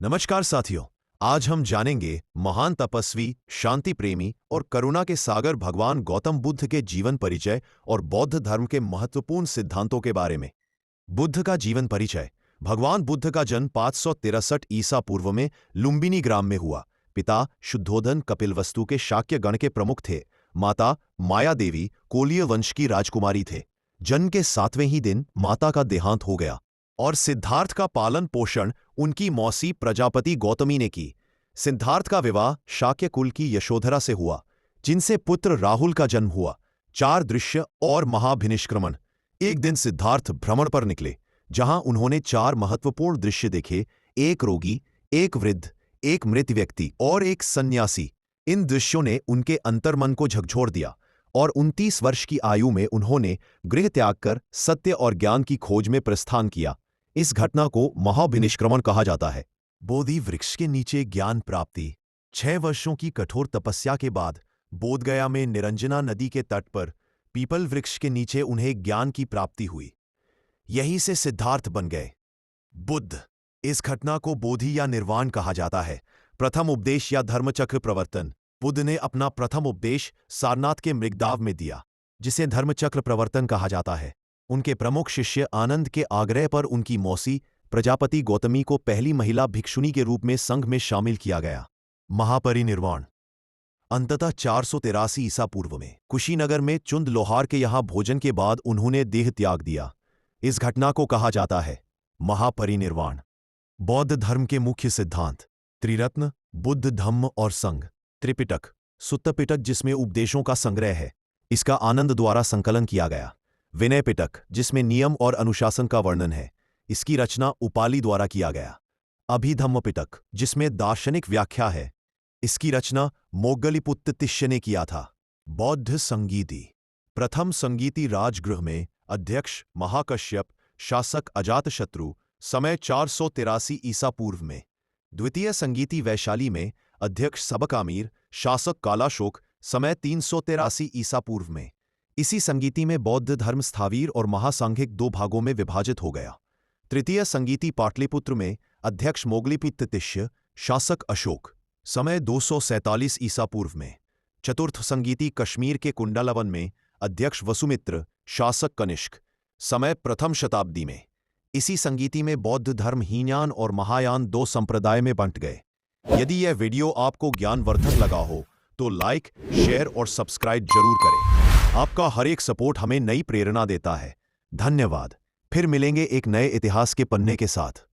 नमस्कार साथियों। आज हम जानेंगे महान तपस्वी, शांति प्रेमी और करुणा के सागर भगवान गौतम बुद्ध के जीवन परिचय और बौद्ध धर्म के महत्वपूर्ण सिद्धांतों के बारे में। बुद्ध का जीवन परिचय। भगवान बुद्ध का जन्म 563 ईसा पूर्व में लुम्बिनी ग्राम में हुआ। पिता शुद्धोधन कपिलवस्तु के शाक्य गण के प्रमुख थे। माता माया देवी कोलीय वंश की राजकुमारी थे। जन्म के 7वें ही दिन माता का देहांत हो गया और सिद्धार्थ का पालन पोषण उनकी मौसी प्रजापति गौतमी ने की। सिद्धार्थ का विवाह शाक्य कुल की यशोधरा से हुआ, जिनसे पुत्र राहुल का जन्म हुआ। 4 दृश्य और महाभिनिष्क्रमण। एक दिन सिद्धार्थ भ्रमण पर निकले, जहां उन्होंने 4 महत्वपूर्ण दृश्य देखे। एक रोगी, एक वृद्ध, एक मृत व्यक्ति और एक सन्यासी। इन दृश्यों ने उनके अंतर्मन को झकझोर दिया और 29 वर्ष की आयु में उन्होंने गृह त्याग कर सत्य और ज्ञान की खोज में प्रस्थान किया। इस घटना को महाभिनिष्क्रमण कहा जाता है। बोधि वृक्ष के नीचे ज्ञान प्राप्ति। 6 वर्षों की कठोर तपस्या के बाद बोधगया में निरंजना नदी के तट पर पीपल वृक्ष के नीचे उन्हें ज्ञान की प्राप्ति हुई। यहीं से सिद्धार्थ बन गए बुद्ध। इस घटना को बोधि या निर्वाण कहा जाता है। प्रथम उपदेश या धर्मचक्र प्रवर्तन। बुद्ध ने अपना प्रथम उपदेश सारनाथ के मृगदाव में दिया, जिसे धर्मचक्र प्रवर्तन कहा जाता है। उनके प्रमुख शिष्य आनंद के आग्रह पर उनकी मौसी प्रजापति गौतमी को पहली महिला भिक्षुणी के रूप में संघ में शामिल किया गया। महापरिनिर्वाण। अंततः 483 ईसा पूर्व में कुशीनगर में चुंद लोहार के यहां भोजन के बाद उन्होंने देह त्याग दिया। इस घटना को कहा जाता है महापरिनिर्वाण। बौद्ध धर्म के मुख्य सिद्धांत। त्रिरत्न, बुद्ध, धम्म और संघ। त्रिपिटक, सुत्त पिटक जिसमें उपदेशों का संग्रह है, इसका आनंद द्वारा संकलन किया गया। विनय पिटक, जिसमें नियम और अनुशासन का वर्णन है, इसकी रचना उपाली द्वारा किया गया। अभिधम्म पिटक, जिसमें दार्शनिक व्याख्या है, इसकी रचना मोग्गलीपुत्त तिष्य ने किया था। बौद्ध संगीति। प्रथम संगीति राजगृह में अध्यक्ष महाकश्यप, शासक अजातशत्रु, समय 483 ईसा पूर्व में। द्वितीय संगीति वैशाली में अध्यक्ष सबकामीर, शासक कालाशोक, समय 383 ईसा पूर्व में। इसी संगीति में बौद्ध धर्म स्थावीर और महासांघिक 2 भागों में विभाजित हो गया। तृतीय संगीति पाटलिपुत्र में अध्यक्ष मोग्गलीपुत्त तिष्य, शासक अशोक, समय 247 ईसा पूर्व में। चतुर्थ संगीति कश्मीर के कुंडलवन में अध्यक्ष वसुमित्र, शासक कनिष्क, समय प्रथम शताब्दी में। इसी संगीति में बौद्ध धर्म हीनयान और महायान 2 संप्रदाय में बंट गए। यदि यह वीडियो आपको ज्ञानवर्धक लगा हो तो लाइक, शेयर और सब्सक्राइब जरूर करें। आपका हर एक सपोर्ट हमें नई प्रेरणा देता है। धन्यवाद। फिर मिलेंगे एक नए इतिहास के पन्ने के साथ।